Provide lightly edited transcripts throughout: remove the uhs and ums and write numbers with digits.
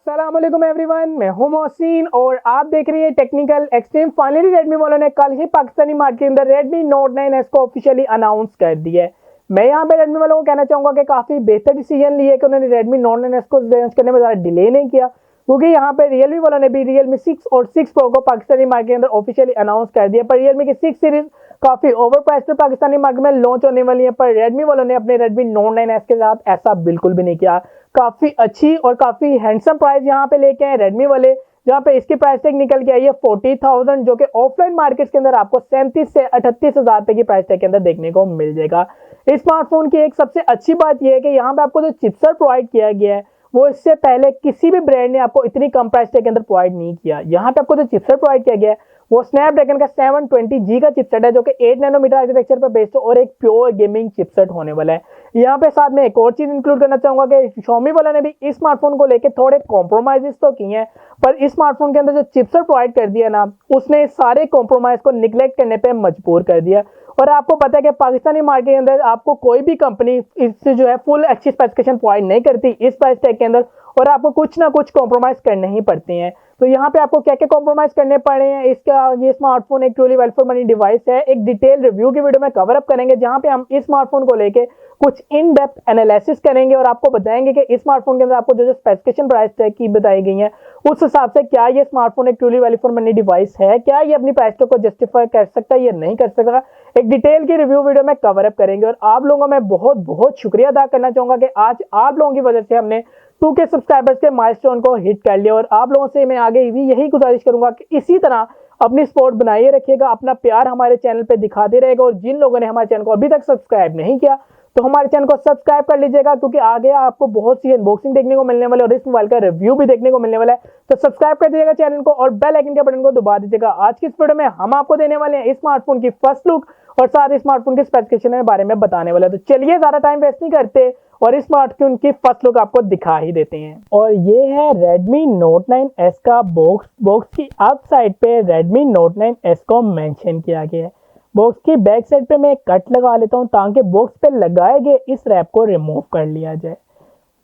अस्सलाम वालेकुम एवरीवन, मैं हूं मोहसिन और आप देख रहे हैं टेक्निकल एक्सट्रीम। फाइनली रेडमी वालों ने कल ही पाकिस्तानी मार्केट के अंदर रेडमी नोट 9S को ऑफिशियली अनाउंस कर दिया है। मैं यहां पे रेडमी वालों को कहना चाहूंगा कि काफी बेहतर डिसीजन लिया कि उन्होंने रेडमी नोट 9S को लॉन्च करने में ज़्यादा डिले नहीं किया, क्योंकि यहाँ पे रियलमी वालों ने भी रियलमी 6 और 6 प्रो को पाकिस्तानी मार्केट के अंदर ऑफिशियली अनाउंस कर दिया। पर रियलमी की 6 सीरीज काफी ओवर प्राइस पर पाकिस्तानी मार्केट में लॉन्च होने वाली है, पर रेडमी वालों ने अपने रेडमी नोट 9S के साथ ऐसा बिल्कुल भी नहीं किया। काफी अच्छी और काफी हैंडसम प्राइस यहाँ पे लेके आए रेडमी वाले, जहाँ पे इसकी प्राइस टैग निकल के आई है 40,000, जो कि ऑफलाइन मार्केट के अंदर आपको 37 से 38 हजार रुपए की प्राइस टैग के अंदर देखने को मिल जाएगा। इस स्मार्टफोन की एक सबसे अच्छी बात यह है कि यहाँ पे आपको जो चिपसेट प्रोवाइड किया गया है वो इससे पहले किसी भी ब्रांड ने आपको इतनी कम प्राइस टैग के अंदर प्रोवाइड नहीं किया। यहाँ पे आपको जो चिपसेट प्रोवाइड किया गया है वो स्नैपड्रैगन का 720G का चिपसेट है, जो कि 8 नैनोमीटर आर्किटेक्चर पर बेस्ड और एक प्योर गेमिंग चिपसेट होने वाला है। यहाँ पे साथ में एक और चीज इंक्लूड करना चाहूंगा कि Xiaomi वाला ने भी इस स्मार्टफोन को लेके थोड़े कॉम्प्रोमाइजेस तो किए हैं, पर इस स्मार्टफोन के अंदर जो चिपसेट प्रोवाइड कर दिया ना, उसने सारे कॉम्प्रोमाइज को निगलेक्ट करने पे मजबूर कर दिया। और आपको पता है कि पाकिस्तानी मार्केट के अंदर आपको कोई भी कंपनी इससे जो है फुल अच्छी स्पेसिफिकेशन प्रोवाइड नहीं करती इस प्राइस टैग के अंदर, और आपको कुछ ना कुछ कॉम्प्रोमाइज करने ही पड़ते हैं। तो यहाँ पे आपको क्या क्या कॉम्प्रोमाइज करने पड़े हैं। इसका ये स्मार्टफोन एक truly well for money device है। एक डिटेल रिव्यू की वीडियो में कवर अप करेंगे, जहाँ पे हम इस स्मार्टफोन को लेके कुछ इन डेप्थ एनालिसिस करेंगे और आपको बताएंगे कि इस स्मार्टफोन के अंदर आपको जो जो स्पेसिफिकेशन प्राइस टैग की बताई गई है उस हिसाब से क्या ये स्मार्टफोन एक truly well for money device है, क्या ये अपनी प्राइस टैग को जस्टिफाई कर सकता है या नहीं कर सकता। एक डिटेल की रिव्यू वीडियो में कवर अप करेंगे। और आप लोगों में बहुत बहुत शुक्रिया अदा करना चाहूंगा कि आज आप लोगों की वजह से हमने 2K सब्सक्राइबर्स के माइलस्टोन को हिट कर लिया। और आप लोगों से मैं आगे भी यही गुजारिश करूंगा कि इसी तरह अपनी सपोर्ट बनाए रखिएगा, अपना प्यार हमारे चैनल पे दिखाते रहेगा। और जिन लोगों ने हमारे चैनल को अभी तक सब्सक्राइब नहीं किया तो हमारे चैनल को सब्सक्राइब कर लीजिएगा, क्योंकि आगे आपको बहुत सी अनबॉक्सिंग देखने को मिलने वाले और इस मोबाइल का रिव्यू भी देखने को मिलने वाला है। तो सब्सक्राइब कर दीजिएगा चैनल को और बेल आइकन के बटन को दबा दीजिएगा। आज की इस वीडियो में हम आपको देने वाले हैं इस स्मार्टफोन की फर्स्ट लुक और साथ ही स्मार्टफोन की स्पेसिफिकेशन के बारे में बताने वाले हैं। तो चलिए ज्यादा टाइम वेस्ट नहीं करते और इस स्मार्टफोन की फर्स्ट लुक आपको दिखा ही देते हैं। और ये है Redmi Note 9S का बॉक्स की अप साइड पे Redmi Note 9S को मेंशन किया गया है। बॉक्स की बैक साइड पे मैं कट लगा लेता हूं ताकि बॉक्स पे लगाए गए इस रैप को रिमूव कर लिया जाए।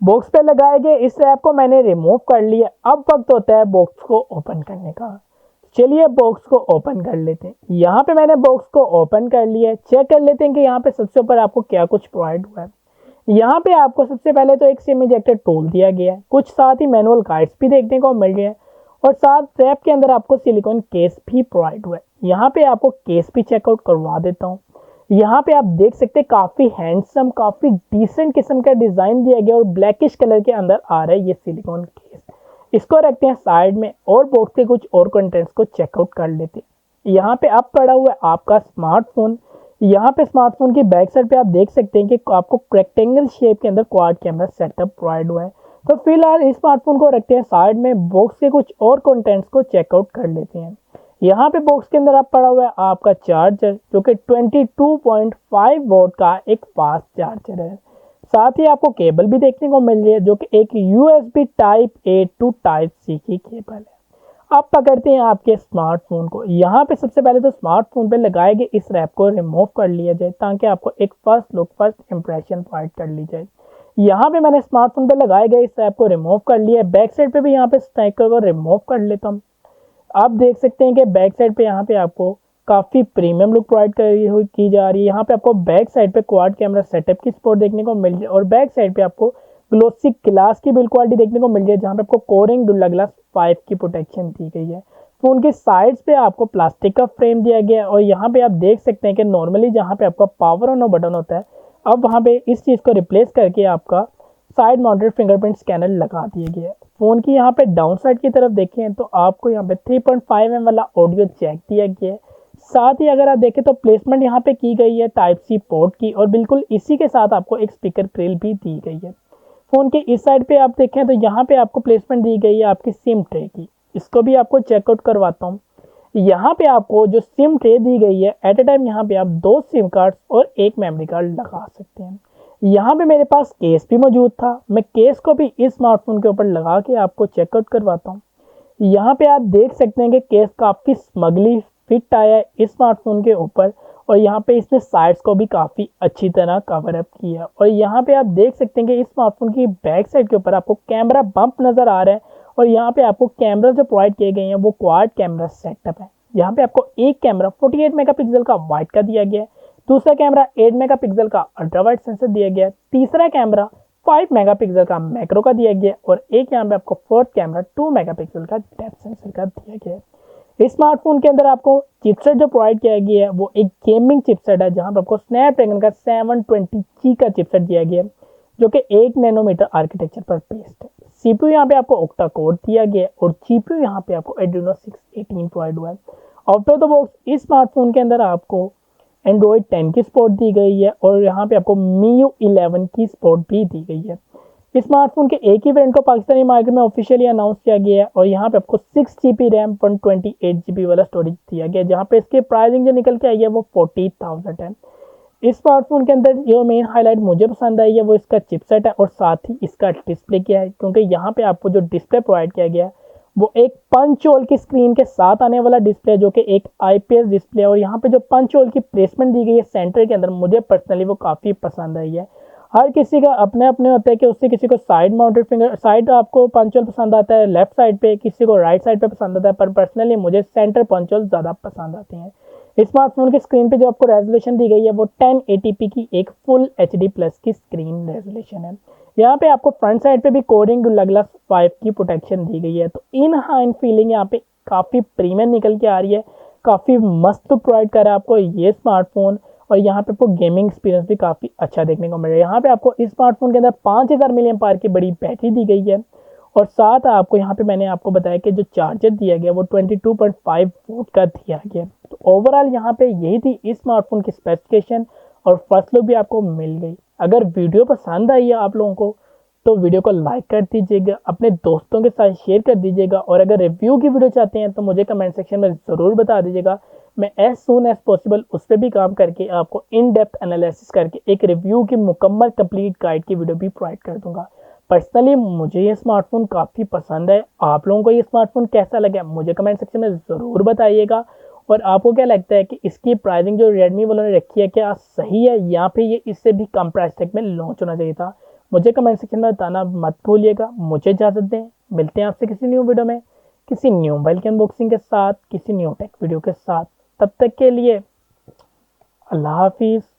बॉक्स पे लगाए गए इस रैप को मैंने रिमूव कर लिया। अब वक्त होता है बॉक्स को ओपन करने का। चलिए बॉक्स को ओपन कर लेते हैं। यहाँ पे मैंने बॉक्स को ओपन कर लिया है। चेक कर लेते हैं कि यहाँ पे सबसे ऊपर आपको क्या कुछ प्रोवाइड हुआ है। यहाँ पे आपको सबसे पहले तो एक सिम इजेक्टर टूल दिया गया है, कुछ साथ ही मैनुअल गाइड्स भी देखने को मिल रहे हैं और साथ रैप के अंदर आपको सिलिकॉन केस भी प्रोवाइड हुआ है। यहाँ पे आपको केस भी चेकआउट करवा देता हूँ। यहाँ पे आप देख सकते हैं काफी हैंडसम, काफी डिसेंट किस्म का डिजाइन दिया गया और ब्लैकिश कलर के अंदर आ रहा है ये सिलिकॉन केस। इसको रखते हैं साइड में और बॉक्स के कुछ और कंटेंट्स को चेकआउट कर लेते हैं। यहाँ पे अब पड़ा हुआ है आपका स्मार्टफोन। यहाँ पे स्मार्टफोन की बैक साइड पे आप देख सकते हैं कि आपको रेक्टेंगल शेप के अंदर क्वाड कैमरा सेटअप प्रोवाइड हुआ है। तो फिलहाल इस स्मार्टफोन को रखते हैं साइड में, बॉक्स के कुछ और कंटेंट्स को चेकआउट कर लेते हैं। यहाँ पे बॉक्स के अंदर आप पड़ा हुआ है आपका चार्जर, जो कि 22.5 वोल्ट का एक फास्ट चार्जर है। साथ ही आपको केबल भी देखने को मिल रही है, जो कि एक USB Type-A to Type-C की केबल है। अब पकड़ते हैं आपके स्मार्टफोन को। यहाँ पे सबसे पहले तो स्मार्टफोन पे लगाए गए इस रैप को रिमूव कर लिया जाए ताकि आपको एक first look, first impression provide कर ली जाए। यहाँ पे मैंने स्मार्टफोन पे लगाए गए इस रैप को रिमूव कर लिया। बैक साइड पे भी यहाँ पे स्टिकर को रिमूव कर लेता हूँ। आप देख सकते हैं कि बैक साइड पे यहाँ पे आपको काफी प्रीमियम लुक प्रोवाइड की जा रही है। यहाँ पे आपको बैक साइड पे क्वाड कैमरा सेटअप की सपोर्ट देखने को मिल रही है और बैक साइड पे आपको ग्लोसी ग्लास की बिल्ड क्वालिटी देखने को मिल रही है, जहाँ पे आपको कोरिंग डुअल ग्लास 5 की प्रोटेक्शन दी गई है। फोन की साइड्स पे आपको प्लास्टिक का फ्रेम दिया गया है और यहाँ पे आप देख सकते हैं कि नॉर्मली जहाँ पे आपका पावर ऑन बटन होता है, अब वहाँ पे इस चीज़ को रिप्लेस करके आपका साइड माउंटेड फिंगरप्रिंट स्कैनर लगा दिया गया है। फोन की यहाँ पे डाउन साइड की तरफ देखें तो आपको यहाँ पे 3.5mm वाला ऑडियो जैक दिया गया है। साथ ही अगर आप देखें तो प्लेसमेंट यहाँ पे की गई है Type-C पोर्ट की और बिल्कुल इसी के साथ आपको एक स्पीकर ग्रिल भी दी गई है। फोन के इस साइड पे आप देखें तो यहाँ पे आपको प्लेसमेंट दी गई है आपकी सिम ट्रे की। इसको भी आपको चेकआउट करवाता हूँ। यहाँ पे आपको जो सिम ट्रे दी गई है, एट ए टाइम यहाँ पे आप 2 सिम कार्ड और 1 मेमोरी कार्ड लगा सकते हैं। यहाँ पे मेरे पास केस भी मौजूद था। मैं केस को भी इस स्मार्टफोन के ऊपर लगा के आपको चेकआउट करवाता हूँ। यहाँ पे आप देख सकते हैं कि केस काफी स्मगली फिट आया है इस स्मार्टफोन के ऊपर और यहाँ पे इसने साइड्स को भी काफी अच्छी तरह कवर अप किया। और यहाँ पे आप देख सकते हैं कि इस स्मार्टफोन की बैक साइड के ऊपर आपको कैमरा बम्प नजर आ रहा है और यहाँ पे आपको कैमरा जो प्रोवाइड किए गए हैं वो क्वाड कैमरा सेटअप है। यहाँ पे आपको एक कैमरा 48 मेगापिक्सल का वाइड का दिया गया है, दूसरा कैमरा 8 मेगापिक्सल का अल्ट्रा वाइड सेंसर दिया गया है, तीसरा कैमरा 5 मेगापिक्सल का मैक्रो का दिया गया है और एक यहाँ पे आपको फोर्थ कैमरा 2 मेगापिक्सल का डेप्थ सेंसर का दिया गया है। इस स्मार्टफोन के अंदर आपको चिपसेट जो प्रोवाइड किया गया है वो एक गेमिंग चिपसेट है, जहाँ पे आपको स्नैपड्रैगन का 720G का चिपसेट दिया गया है जो कि 1 नैनोमीटर आर्किटेक्चर पर बेस्ड है। सीपीयू यहाँ पे आपको ऑक्टा कोर दिया गया है और जीपीयू यहाँ पे आपको Adreno 618 प्रोवाइड हुआ है। आउट ऑफ द बॉक्स इस स्मार्टफोन के अंदर आपको एंड्रॉइड 10 की सपोर्ट दी गई है और यहाँ पे आपको MIUI 11 की सपोर्ट भी दी गई है। इस स्मार्टफोन के एक ही वेरिएंट को पाकिस्तानी मार्केट में ऑफिशियली अनाउंस किया गया है और यहाँ पे आपको 6GB रैम 128GB वाला स्टोरेज दिया गया है, जहाँ पे इसकी प्राइसिंग जो निकल के आई है वो 40,000 है। इस स्मार्टफोन के अंदर जो मेन हाईलाइट मुझे पसंद आई है वो इसका चिपसेट है और साथ ही इसका डिस्प्ले क्या है, क्योंकि यहाँ पे आपको जो डिस्प्ले प्रोवाइड किया गया है वो एक पंच होल की स्क्रीन के साथ आने वाला डिस्प्ले जो कि एक IPS डिस्प्ले है और यहाँ पे जो पंच होल की प्लेसमेंट दी गई है सेंटर के अंदर मुझे पर्सनली वो काफ़ी पसंद आई है। हर किसी का अपने अपने होता है कि उससे किसी को साइड माउंटेड फिंगर साइड आपको पंच होल पसंद आता है लेफ्ट साइड पे, किसी को राइट साइड पे पसंद आता है, पर पर्सनली मुझे सेंटर पंच होल ज़्यादा पसंद आते हैं। इस स्मार्टफोन की स्क्रीन पे जो आपको रेजोल्यूशन दी गई है वो 1080p की एक फुल HD प्लस की स्क्रीन रेजोल्यूशन है। यहाँ पे आपको फ्रंट साइड पे भी कोडिंग ग्लास 5 की प्रोटेक्शन दी गई है, तो इन हैंड फीलिंग यहाँ पे काफ़ी प्रीमियम निकल के आ रही है, काफ़ी मस्त प्रोवाइड कर रहा है आपको ये स्मार्टफोन और यहाँ पे आपको गेमिंग एक्सपीरियंस भी काफ़ी अच्छा देखने को मिल रहा है। यहाँ पे आपको इस स्मार्टफोन के अंदर 5000 mAh की बड़ी बैटरी दी गई है और साथ आपको यहाँ पे मैंने आपको बताया कि जो चार्जर दिया गया वो 22.5 वोल्ट का दिया गया। तो ओवरऑल यहाँ पे यही थी इस स्मार्टफोन की स्पेसिफिकेशन और फर्स्ट लुक भी आपको मिल गई। अगर वीडियो पसंद आई है आप लोगों को तो वीडियो को लाइक कर दीजिएगा, अपने दोस्तों के साथ शेयर कर दीजिएगा और अगर रिव्यू की वीडियो चाहते हैं तो मुझे कमेंट सेक्शन में ज़रूर बता दीजिएगा। मैं एज सून एज पॉसिबल उस पर भी काम करके आपको इन डेप्थ एनालिसिस करके एक रिव्यू की मुकम्मल कंप्लीट गाइड की वीडियो भी प्रोवाइड कर दूंगा। पर्सनली मुझे ये स्मार्टफोन काफ़ी पसंद है। आप लोगों को ये स्मार्टफोन कैसा लगा मुझे कमेंट सेक्शन में ज़रूर बताइएगा और आपको क्या लगता है कि इसकी प्राइसिंग जो रेडमी वालों ने रखी है क्या सही है या फिर ये इससे भी कम प्राइस टैग में लॉन्च होना चाहिए था। मुझे कमेंट सेक्शन में बताना मत भूलिएगा। मुझे इजाज़त दें, मिलते हैं आपसे किसी न्यू वीडियो में किसी न्यू मोबाइल की अनबॉक्सिंग के साथ, किसी न्यू टेक वीडियो के साथ। तब तक के लिए अल्लाह हाफिज़।